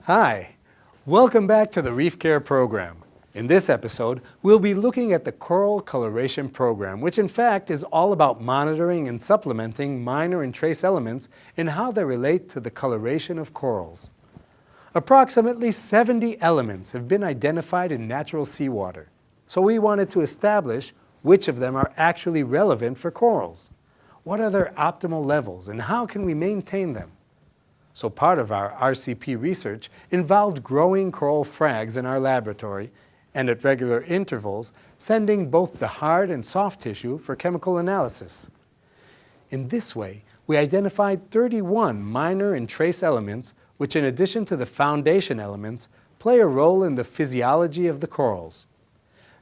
Hi, welcome back to the Reef Care program. In this episode, we'll be looking at the coral coloration program, which in fact is all about monitoring and supplementing minor and trace elements and how they relate to the coloration of corals. Approximately 70 elements have been identified in natural seawater, so we wanted to establish which of them are actually relevant for corals. What are their optimal levels and how can we maintain them? So part of our RCP research involved growing coral frags in our laboratory and at regular intervals sending both the hard and soft tissue for chemical analysis. In this way, we identified 31 minor and trace elements which, in addition to the foundation elements, play a role in the physiology of the corals.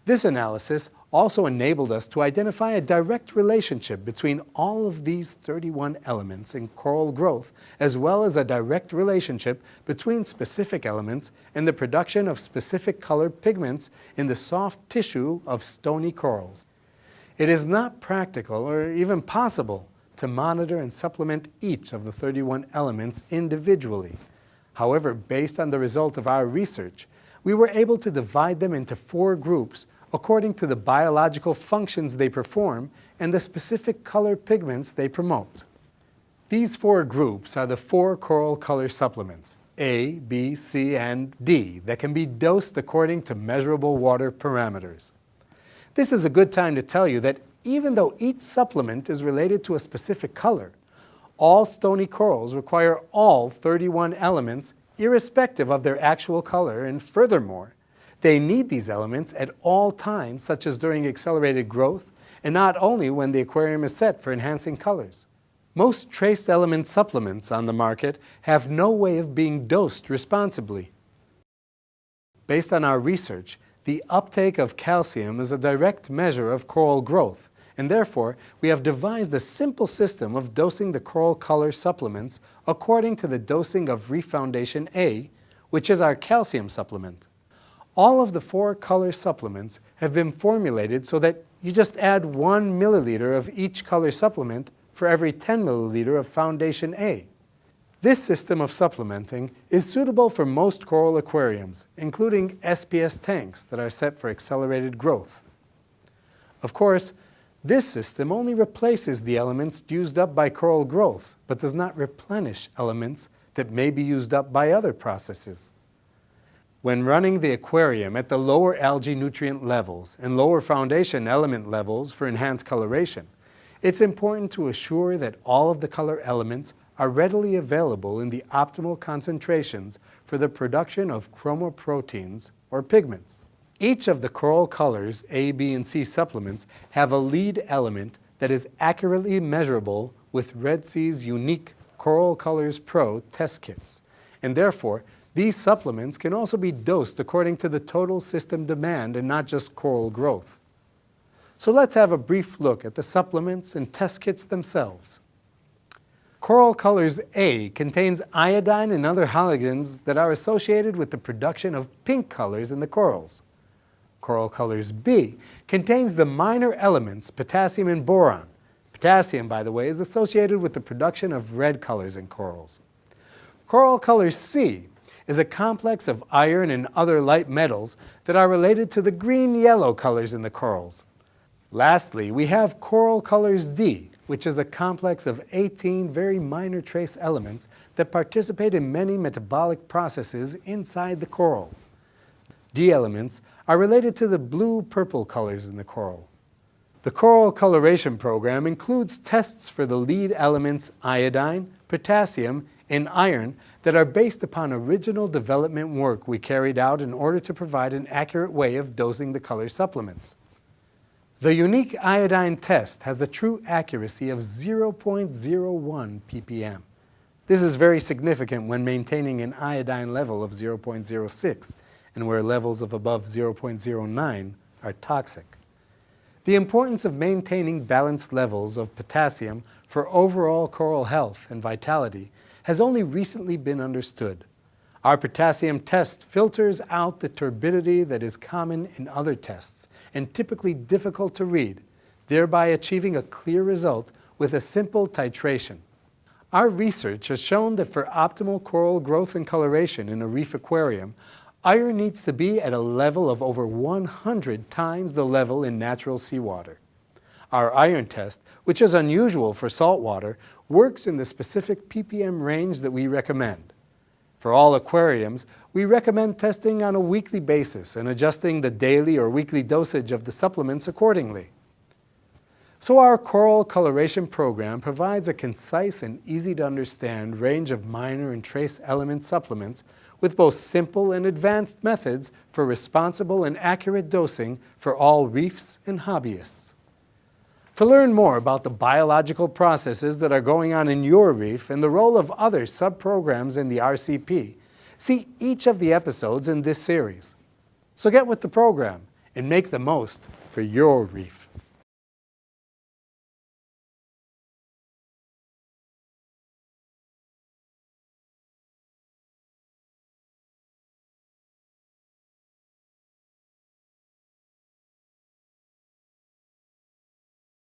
This analysis also enabled us to identify a direct relationship between all of these 31 elements in coral growth, as well as a direct relationship between specific elements and the production of specific colored pigments in the soft tissue of stony corals. It is not practical or even possible to monitor and supplement each of the 31 elements individually. However, based on the result of our research, we were able to divide them into 4 groups according to the biological functions they perform and the specific color pigments they promote. These 4 groups are the 4 coral color supplements, A, B, C, and D, that can be dosed according to measurable water parameters. This is a good time to tell you that even though each supplement is related to a specific color, all stony corals require all 31 elements irrespective of their actual color, and furthermore, they need these elements at all times, such as during accelerated growth, and not only when the aquarium is set for enhancing colors. Most trace element supplements on the market have no way of being dosed responsibly. Based on our research, the uptake of calcium is a direct measure of coral growth, and therefore we have devised a simple system of dosing the coral color supplements according to the dosing of Reef Foundation A, which is our calcium supplement. All of the 4 color supplements have been formulated so that you just add 1 milliliter of each color supplement for every 10 milliliter of Foundation A. This system of supplementing is suitable for most coral aquariums, including SPS tanks that are set for accelerated growth. Of course, this system only replaces the elements used up by coral growth, but does not replenish elements that may be used up by other processes. When running the aquarium at the lower algae nutrient levels and lower foundation element levels for enhanced coloration, it's important to assure that all of the color elements are readily available in the optimal concentrations for the production of chromoproteins or pigments. Each of the coral colors A, B, and C supplements have a lead element that is accurately measurable with Red Sea's unique Coral Colors Pro test kits, and therefore these supplements can also be dosed according to the total system demand and not just coral growth. So let's have a brief look at the supplements and test kits themselves. Coral Colors A contains iodine and other halogens that are associated with the production of pink colors in the corals. Coral Colors B contains the minor elements potassium and boron. Potassium, by the way, is associated with the production of red colors in corals. Coral Colors C is a complex of iron and other light metals that are related to the green-yellow colors in the corals. Lastly, we have Coral Colors D, which is a complex of 18 very minor trace elements that participate in many metabolic processes inside the coral. D elements are related to the blue-purple colors in the coral. The coral coloration program includes tests for the lead elements iodine, potassium, and iron that are based upon original development work we carried out in order to provide an accurate way of dosing the color supplements. The unique iodine test has a true accuracy of 0.01 ppm. This is very significant when maintaining an iodine level of 0.06 and where levels of above 0.09 are toxic. The importance of maintaining balanced levels of potassium for overall coral health and vitality has only recently been understood. Our potassium test filters out the turbidity that is common in other tests and typically difficult to read, thereby achieving a clear result with a simple titration. Our research has shown that for optimal coral growth and coloration in a reef aquarium, iron needs to be at a level of over 100 times the level in natural seawater. Our iron test, which is unusual for saltwater, works in the specific ppm range that we recommend. For all aquariums, we recommend testing on a weekly basis and adjusting the daily or weekly dosage of the supplements accordingly. So our coral coloration program provides a concise and easy-to-understand range of minor and trace element supplements with both simple and advanced methods for responsible and accurate dosing for all reefs and hobbyists. To learn more about the biological processes that are going on in your reef and the role of other sub-programs in the RCP, see each of the episodes in this series. So get with the program and make the most for your reef.